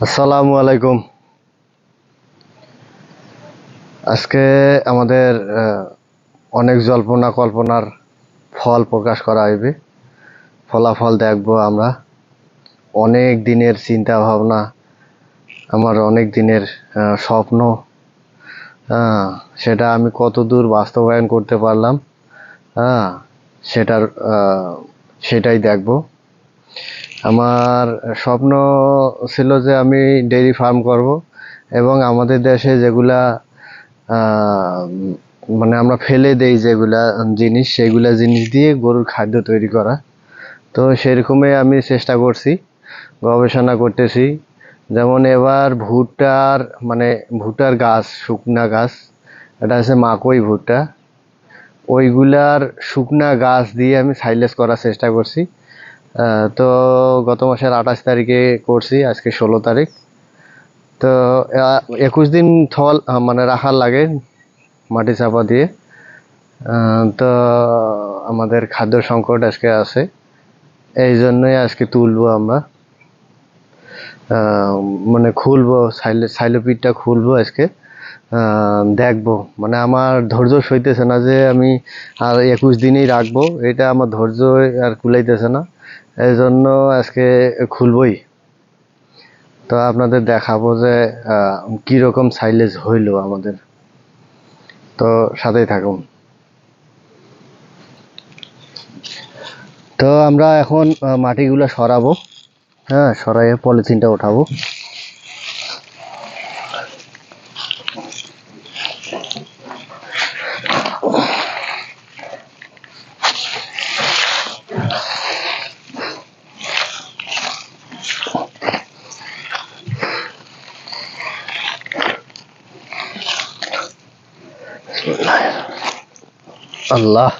আসসালামু আলাইকুম। আজকে আমাদের অনেক জল্পনা কল্পনার ফল প্রকাশ করা হইবে। ফলাফল দেখব আমরা। অনেক দিনের চিন্তা ভাবনা, আমার অনেক দিনের স্বপ্ন, হ্যাঁ, সেটা আমি কতদূর বাস্তবায়ন করতে পারলাম, হ্যাঁ, সেটার সেটাই দেখব। আমার স্বপ্ন ছিল যে আমি ডেইরি ফার্ম করব এবং আমাদের দেশে যেগুলা আহ, মানে আমরা ফেলে দেই যেগুলা জিনিস, সেগুলা জিনিস দিয়ে গরুর খাদ্য তৈরি করা। তো সেরকমই আমি চেষ্টা করছি, গবেষণা করতেছি। যেমন এবার ভুট্টার মানে ভুট্টার গাছ, শুকনা গাছ, এটা আছে মাকই ভুট্টা, ওইগুলার শুকনা গাছ দিয়ে আমি সাইলেজ করার চেষ্টা করছি। তো গত মাসের 28 তারিখে করছি, আজকে 16 তারিখ। তো 21 দিন থল মানে রাখার লাগে মাটি চাপা দিয়ে। তো আমাদের খাদ্য সংকট আজকে আছে, এই জন্যই আজকে তুলবো আমরা, মানে খুলবো সাইলোপিটটা খুলবো আজকে। দেখবো, মানে আমার ধৈর্য সইতেছে না যে আমি আর 21 দিনই রাখবো, এটা আমার ধৈর্য আর কুলাইতেছে না, এই জন্য আজকে খুলবই। তো আপনাদের দেখাবো যে কীরকম সাইলেজ হইলো আমাদের। তো সাথেই থাকুন। তো আমরা এখন মাটিগুলো সরাবো, হ্যাঁ, সরাইয়ে পলিথিনটা উঠাবো। আল্লাহ,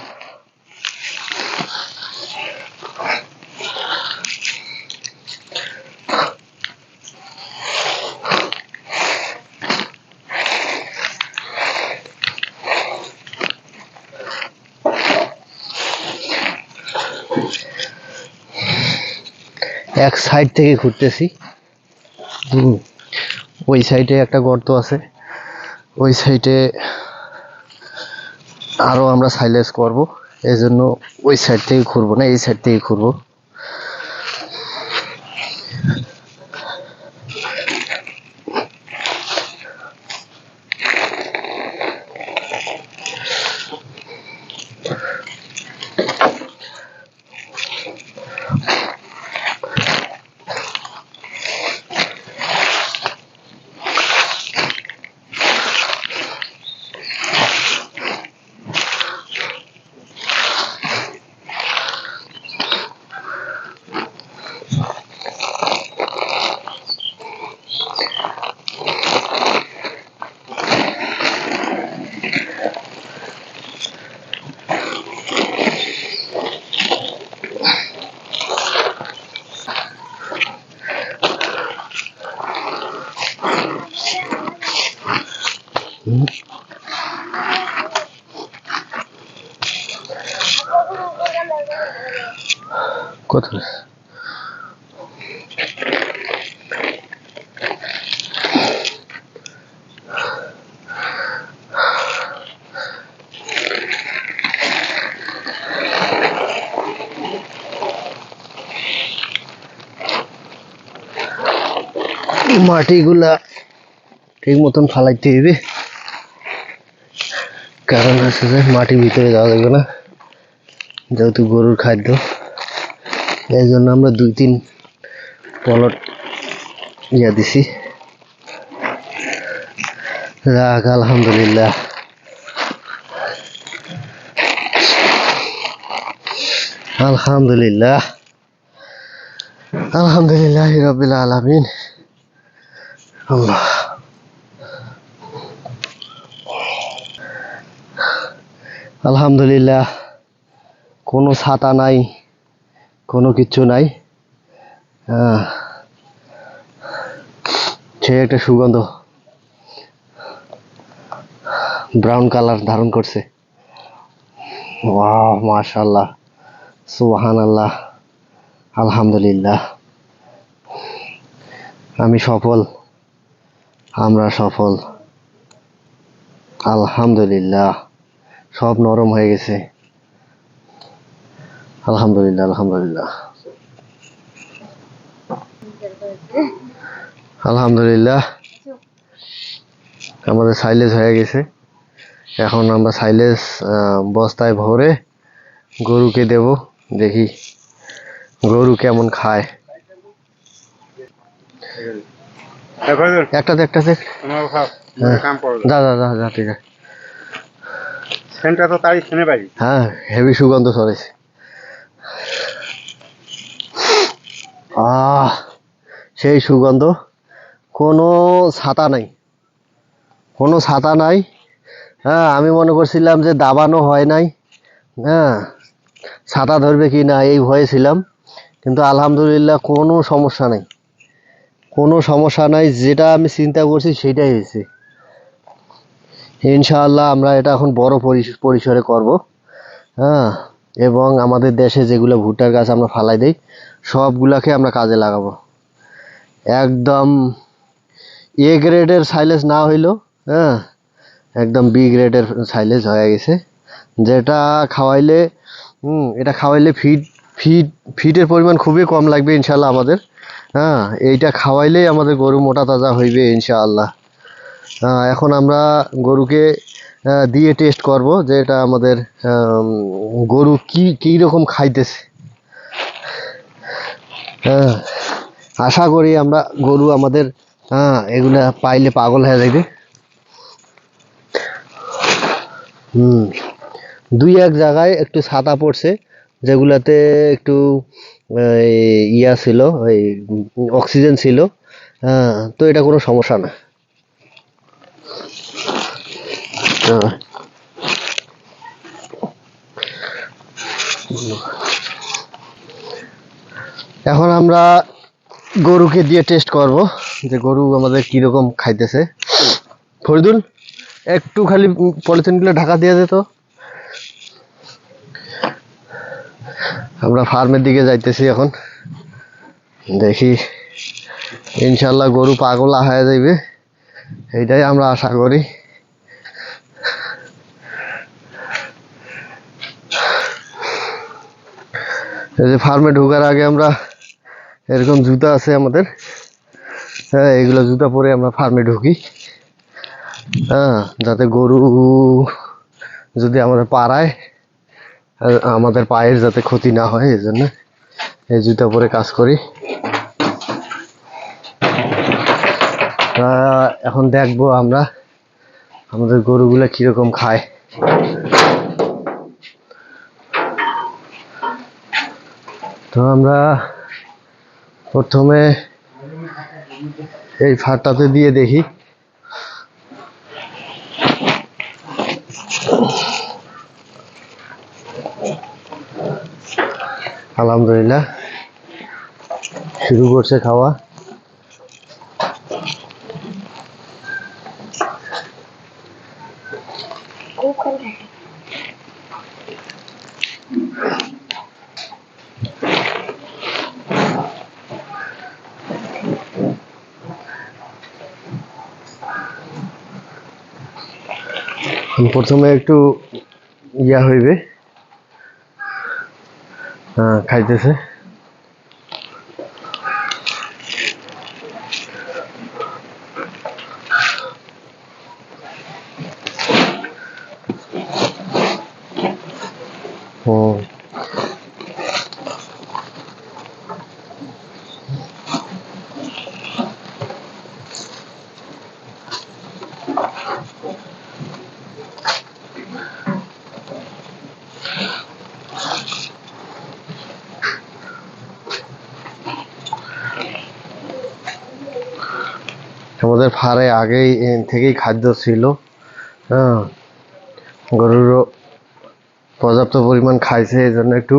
এক সাইড থেকে ঘুরতেছি। ওই সাইডে একটা গর্ত আছে, ওই সাইডে আরো আমরা সাইলেজ করব, এই জন্য ওই সাইড থেকে ঘুরবো না, এই সাইড থেকে ঘুরবো। কোথায় মাটিগুলা ঠিক মতন ফালাইতে হবে, কারণ হচ্ছে যে মাটি ভিতরে যাওয়া যাবে না, যেহেতু গরুর খাদ্য। এই জন্য আমরা 2-3 পলট দিছি। যাক, আলহামদুলিল্লাহ, আলহামদুলিল্লাহ, আলহামদুলিল্লাহ রাব্বিল আলামিন। আল্লাহ, আলহামদুলিল্লাহ। কোনো ছাতা নাই, কোনো কিচ্ছু নাই, সে একটা সুগন্ধ ব্রাউন কালার ধারণ করছে। ওয়াও, মাশাআল্লাহ, সুবহানাল্লাহ, আলহামদুলিল্লাহ। আমি সফল, আমরা সফল, আলহামদুলিল্লাহ। সব নরম হয়ে গেছে, আলহামদুলিল্লাহ আলহামদুলিল্লাহ আলহামদুলিল্লাহ। আমাদের সাইলেজ হয়ে গেছে। এখন আমরা সাইলেজ বস্তায় ভরে গরুকে দেব, দেখি গরু কেমন খায়। একটা দেখ, যা যা যা যা, ঠিক আছে। হ্যাঁ, হেভি সুগন্ধ ছড়াইছে। সেই সুগন্ধ। কোনো ছাতা নাই, কোনো ছাতা নাই। হ্যাঁ, আমি মনে করছিলাম যে দাবানো হয় নাই, হ্যাঁ ছাতা ধরবে কি না এই ভয়ে ছিলাম, কিন্তু আলহামদুলিল্লাহ কোনো সমস্যা নাই, কোনো সমস্যা নাই। যেটা আমি চিন্তা করছি সেটাই হয়েছে। ইনশাআল্লাহ আমরা এটা এখন বড় পরিসরে করব, হ্যাঁ। এবং আমাদের দেশে যেগুলো ভুট্টার গাছ আমরা ফালাই দেই সবগুলাকে আমরা কাজে লাগাবো। একদম এ গ্রেডের সাইলেজ না হইলো, হ্যাঁ, একদম বি গ্রেডের সাইলেজ হয়ে গেছে। যেটা খাওয়াইলে এটা খাওয়াইলে ফিটের পরিমাণ খুবই কম লাগবে ইনশাআল্লাহ আমাদের, হ্যাঁ। এইটা খাওয়াইলেই আমাদের গরু মোটা তাজা হইবে ইনশাআল্লাহ। এখন আমরা গরুকে দিয়ে টেস্ট করব যে এটা আমাদের গরু কি রকম খাইতেছে। হ্যাঁ, আশা করি আমরা গরু আমাদের এগুলা পাইলে পাগল হয়ে যাবে। দুই এক জায়গায় একটু ছাতা পড়ছে, যেগুলাতে একটু ইয়া ছিল, ওই অক্সিজেন ছিল, হ্যাঁ। তো এটা কোনো সমস্যা না। এখন আমরা গরুকে দিয়ে টেস্ট করব যে গরু আমাদের কিরকম খাইতেছে। ফরিদুল, একটু খালি পলিথিনগুলো ঢাকা দিয়ে যেত। আমরা ফার্মের দিকে যাইতেছি এখন, দেখি ইনশাল্লাহ গরু পাগলা হয়ে যাইবে, এইটাই আমরা আশা করি। এই যে ফার্মে ঢোকার আগে আমরা এরকম জুতা আছে আমাদের, হ্যাঁ, এগুলো জুতা পরে আমরা ফার্মে ঢুকি, হ্যাঁ, যাতে গরু যদি আমাদের পাড়ায় আমাদের পায়ের যাতে ক্ষতি না হয়, এই জন্য এই জুতা পরে কাজ করি। এখন দেখবো আমরা আমাদের গরুগুলা কিরকম খায়। তো আমরা প্রথমে এই ফাটটাতে দিয়ে দেখি। আলহামদুলিল্লাহ শুরু করছে খাওয়া। প্রথমে একটু ইয়া হইবে, খাইতেছে। আমাদের ফাড়ে আগেই থেকেই খাদ্য ছিল, হ্যাঁ। গরুরও পর্যাপ্ত পরিমাণ খাইছে, এই জন্য একটু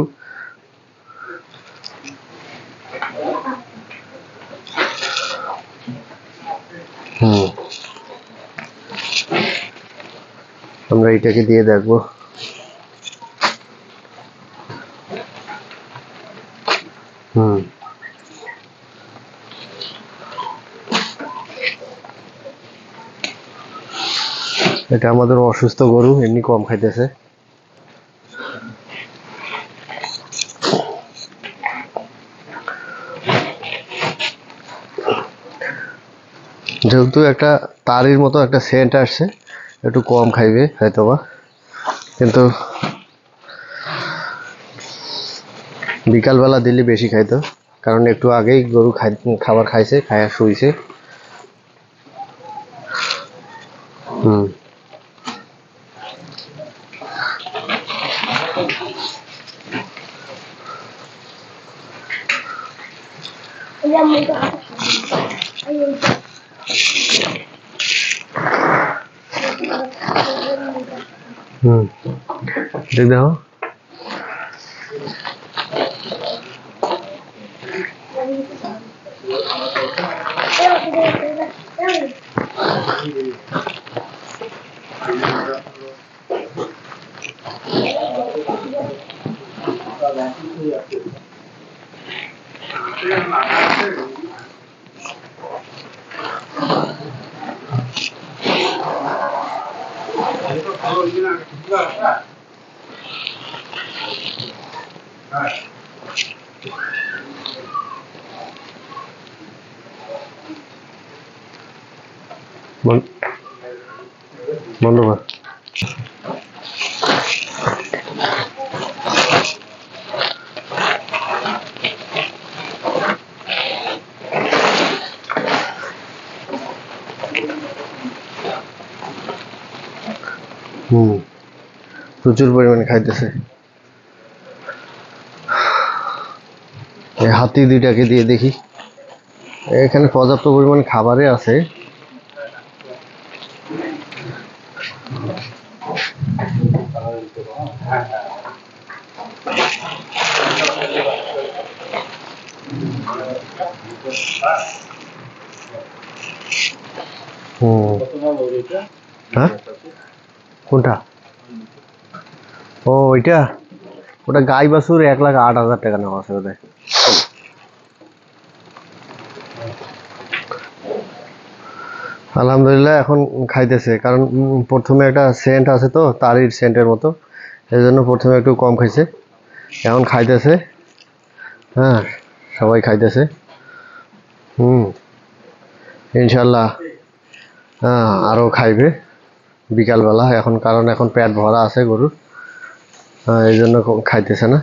আমরা এটাকে দিয়ে দেখবো। এটা আমাদের অসুস্থ গরু, এমনি কম খাইতেছে। যেহেতু একটা তারির মতো একটা সেন্ট আসছে, একটু কম খাইবে হয়তোবা, কিন্তু বিকালবেলা দিলে বেশি খাইতো, কারণ একটু আগেই গরু খাবার খাইছে, খায়া শুইছে। হুম হুম দেখ দেখো। বন্ধ কর। প্রচুর পরিমাণে খাইতেছে। এই হাতি দুইটাকে দিয়ে দেখি, এখানে পর্যাপ্ত পরিমাণে খাবারে আছে। হ্যাঁ কোনটা? ও ওইটা, ওটা গাই বাছুর 1,08,000 টাকা নেওয়া আছে ওদের। আলহামদুলিল্লাহ এখন খাইতেছে, কারণ প্রথমে একটা সেন্ট আছে তো, তারির সেন্টের মতো, এই জন্য প্রথমে একটু কম খাইছে, এখন খাইতেছে। হ্যাঁ সবাই খাইতেছে। ইনশাল্লাহ আরও খাইবে বিকালবেলা, এখন কারণ এখন পেট ভরা আছে গরুর, এই জন্য খাইতেছে না।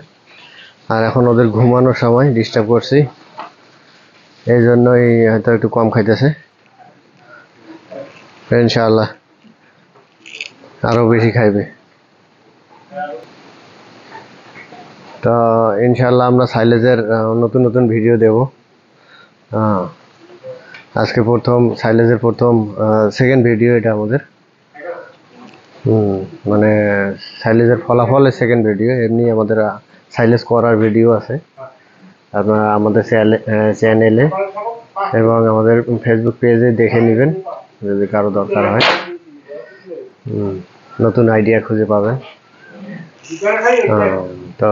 আর এখন ওদের ঘুমানোর সময় ডিস্টার্ব করছি, এই জন্যই হয়তো একটু কম খাইতেছে। ইনশাআল্লাহ আরো বেশি খাইবে। তো ইনশাআল্লাহ আমরা সাইলেজের নতুন নতুন ভিডিও দেব। আজকে প্রথম সাইলেজের প্রথম সেকেন্ড ভিডিও এটা আমাদের। মানে সাইলেজের ফলাফলের সেকেন্ড ভিডিও, এমনি আমাদের সাইলেজ করার ভিডিও আছে, আপনারা আমাদের চ্যানেলে এবং আমাদের ফেসবুক পেজে দেখে নেবেন যদি কারো দরকার হয়। নতুন আইডিয়া খুঁজে পাবেন। তো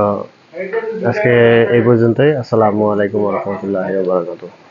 আজকে এই পর্যন্তই। আসসালামু আলাইকুম ওয়া রাহমাতুল্লাহি ওয়া বারাকাতুহু।